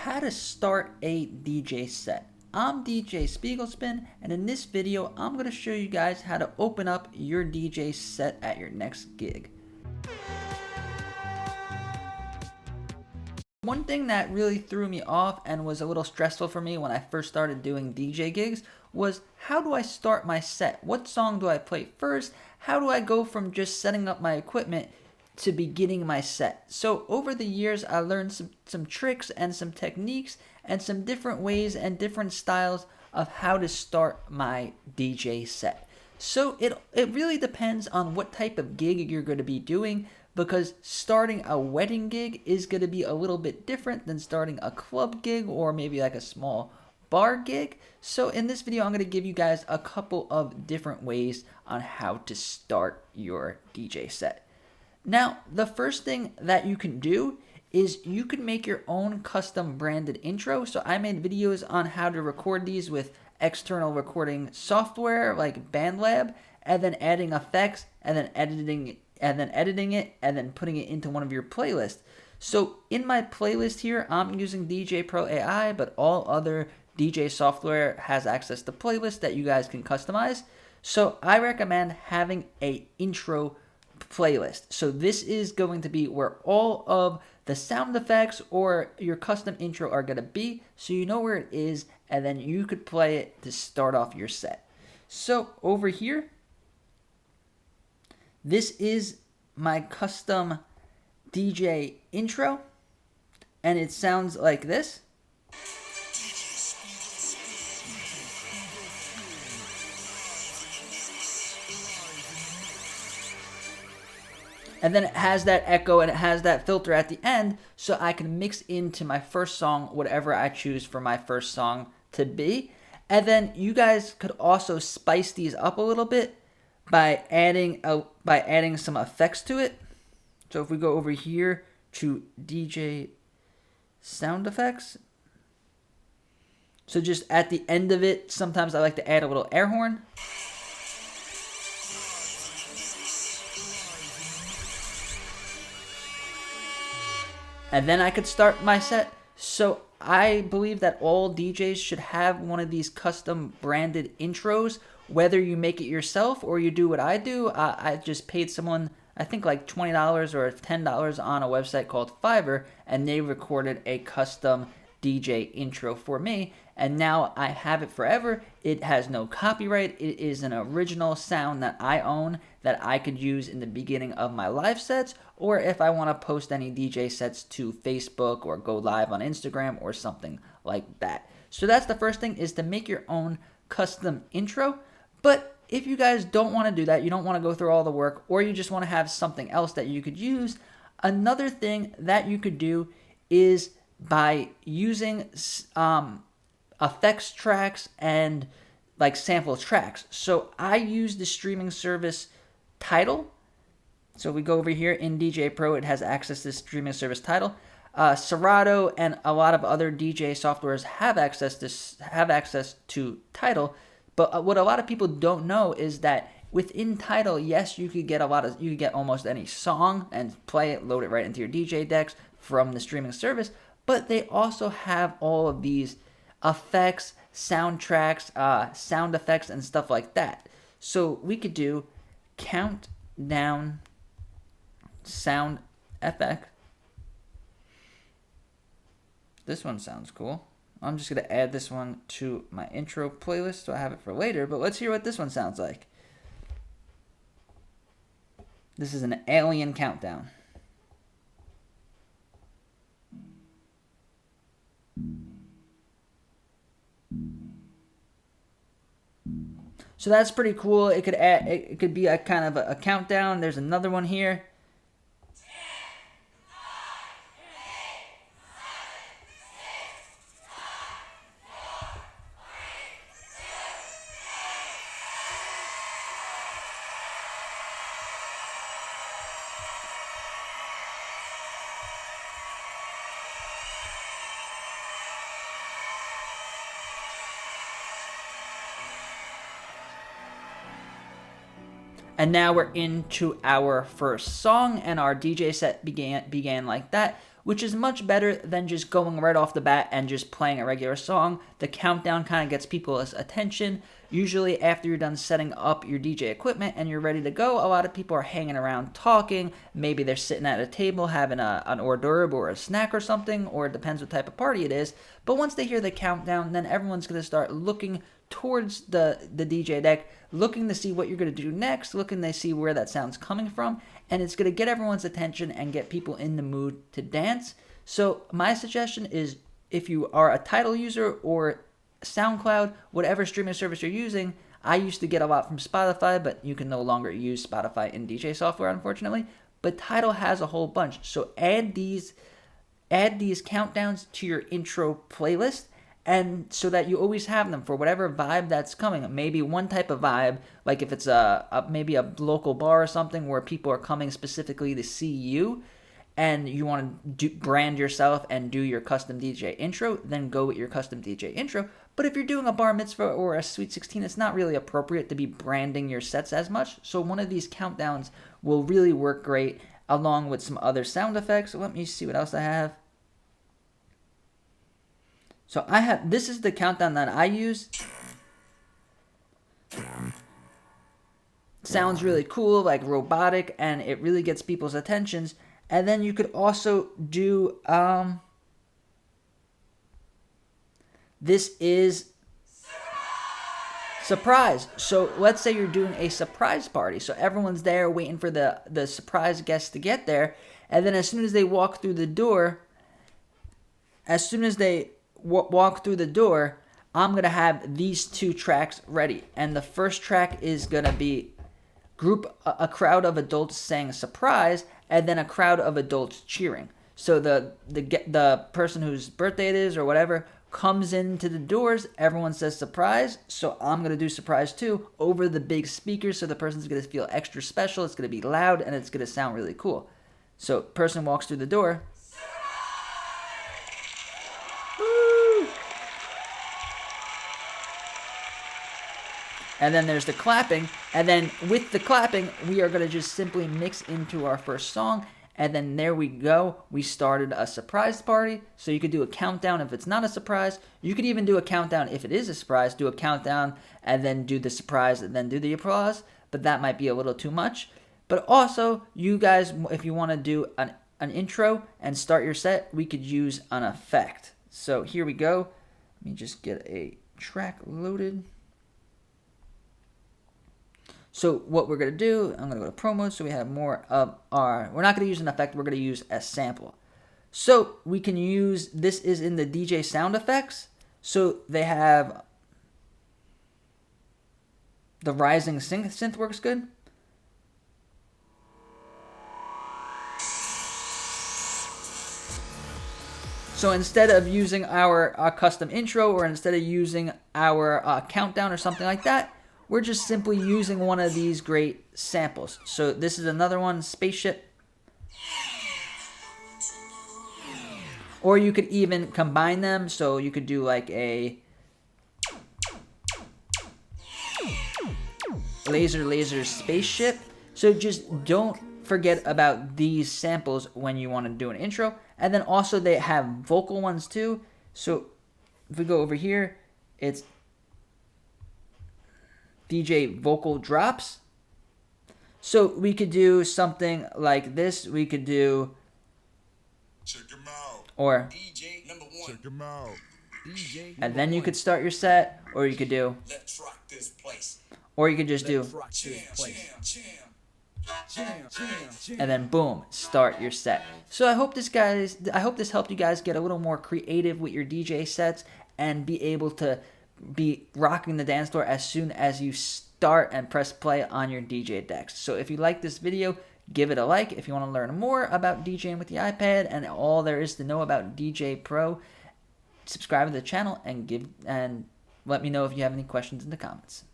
how to start a DJ set. I'm DJ Spiegel Spin, and in this video, I'm going to show you guys how to open up your DJ set at your next gig. One thing that really threw me off and was a little stressful for me when I first started doing DJ gigs was, how do I start my set? What song do I play first? How do I go from just setting up my equipment to beginning my set? So over the years, I learned some tricks and some techniques and some different ways and different styles of how to start my DJ set. So it really depends on what type of gig you're going to be doing, because starting a wedding gig is going to be a little bit different than starting a club gig or maybe like a small bar gig. So in this video, I'm going to give you guys a couple of different ways on how to start your DJ set. Now, the first thing that you can do is you can make your own custom branded intro. So I made videos on how to record these with external recording software like BandLab, and then adding effects, and then editing it, and then putting it into one of your playlists. So in my playlist here, I'm using DJ Pro AI, but all other DJ software has access to playlists that you guys can customize. So I recommend having a intro playlist. So this is going to be where all of the sound effects or your custom intro are going to be, so you know where it is, and then you could play it to start off your set. So over here, this is my custom DJ intro, and it sounds like this. And then it has that echo and it has that filter at the end, so I can mix into my first song whatever I choose for my first song to be. And then you guys could also spice these up a little bit by adding some effects to it. So if we go over here to DJ sound effects, so just at the end of it, sometimes I like to add a little air horn. And then I could start my set. So I believe that all DJs should have one of these custom branded intros, whether you make it yourself or you do what I do. I just paid someone, I think like $20 or $10 on a website called Fiverr, and they recorded a custom DJ intro for me, and now I have it forever. It has no copyright. It is an original sound that I own that I could use in the beginning of my live sets, or if I want to post any DJ sets to Facebook or go live on Instagram or something like that. So that's the first thing, is to make your own custom intro. But if you guys don't want to do that, you don't want to go through all the work, or you just want to have something else that you could use, another thing that you could do is by using effects tracks and like sample tracks. So I use the streaming service Tidal. So we go over here in DJ Pro, it has access to the streaming service Tidal. Serato and a lot of other DJ softwares have access to Tidal. But what a lot of people don't know is that within Tidal, yes, you could get almost any song and play it, load it right into your DJ decks from the streaming service. But they also have all of these effects, soundtracks, sound effects, and stuff like that. So we could do countdown sound effect. This one sounds cool. I'm just going to add this one to my intro playlist so I have it for later, but let's hear what this one sounds like. This is an alien countdown. So that's pretty cool. It could be a kind of a countdown. There's another one here. And now we're into our first song, and our DJ set began like that. which is much better than just going right off the bat and just playing a regular song. The countdown kind of gets people's attention. Usually after you're done setting up your DJ equipment and you're ready to go, a lot of people are hanging around talking. Maybe they're sitting at a table having an hors d'oeuvre or a snack or something, or it depends what type of party it is. But once they hear the countdown, then everyone's going to start looking towards the DJ deck, looking to see what you're going to do next, looking to see where that sound's coming from, and it's going to get everyone's attention and get people in the mood to dance. So my suggestion is, if you are a Tidal user or SoundCloud, whatever streaming service you're using, I used to get a lot from Spotify, but you can no longer use Spotify in DJ software, unfortunately. But Tidal has a whole bunch. So add these countdowns to your intro playlist, and so that you always have them for whatever vibe that's coming. Maybe one type of vibe, like if it's maybe a local bar or something where people are coming specifically to see you, and you want to brand yourself and do your custom DJ intro, then go with your custom DJ intro. But if you're doing a bar mitzvah or a Sweet 16, it's not really appropriate to be branding your sets as much. So one of these countdowns will really work great, along with some other sound effects. Let me see what else I have. So this is the countdown that I use. Sounds really cool, like robotic, and it really gets people's attentions. And then you could also do, this is surprise. So let's say you're doing a surprise party. So everyone's there waiting for the surprise guest to get there. And then as soon as they walk through the door, I'm going to have these two tracks ready. And the first track is going to be a crowd of adults saying surprise, and then a crowd of adults cheering. So the person whose birthday it is or whatever comes into the doors, everyone says surprise, so I'm going to do surprise too over the big speakers, so the person's going to feel extra special, it's going to be loud, and it's going to sound really cool. So person walks through the door. Woo! And then there's the clapping, and then with the clapping, we are going to just simply mix into our first song, and then there we go. We started a surprise party, so you could do a countdown if it's not a surprise. You could even do a countdown if it is a surprise, do a countdown, and then do the surprise, and then do the applause, but that might be a little too much. But also, you guys, if you want to do an intro and start your set, we could use an effect. So here we go. Let me just get a track loaded. So what we're going to do, I'm going to go to promo so we have more of we're not going to use an effect, we're going to use a sample. So we can use, this is in the DJ sound effects. So they have, the rising synth works good. So instead of using our custom intro, or instead of using our countdown or something like that, we're just simply using one of these great samples. So this is another one, Spaceship. Or you could even combine them. So you could do like a laser spaceship. So just don't forget about these samples when you want to do an intro. And then also they have vocal ones too. So if we go over here, it's DJ vocal drops. So we could do something like this. We could do, check him out, or DJ number 1. Check him out, DJ. And then you could start your set, or you could do, let's rock this place. Or you could just do, and then boom, start your set. So I hope this helped you guys get a little more creative with your DJ sets and be able to be rocking the dance floor as soon as you start and press play on your DJ decks. So if you like this video, give it a like. If you want to learn more about DJing with the iPad and all there is to know about DJ Pro, subscribe to the channel and let me know if you have any questions in the comments.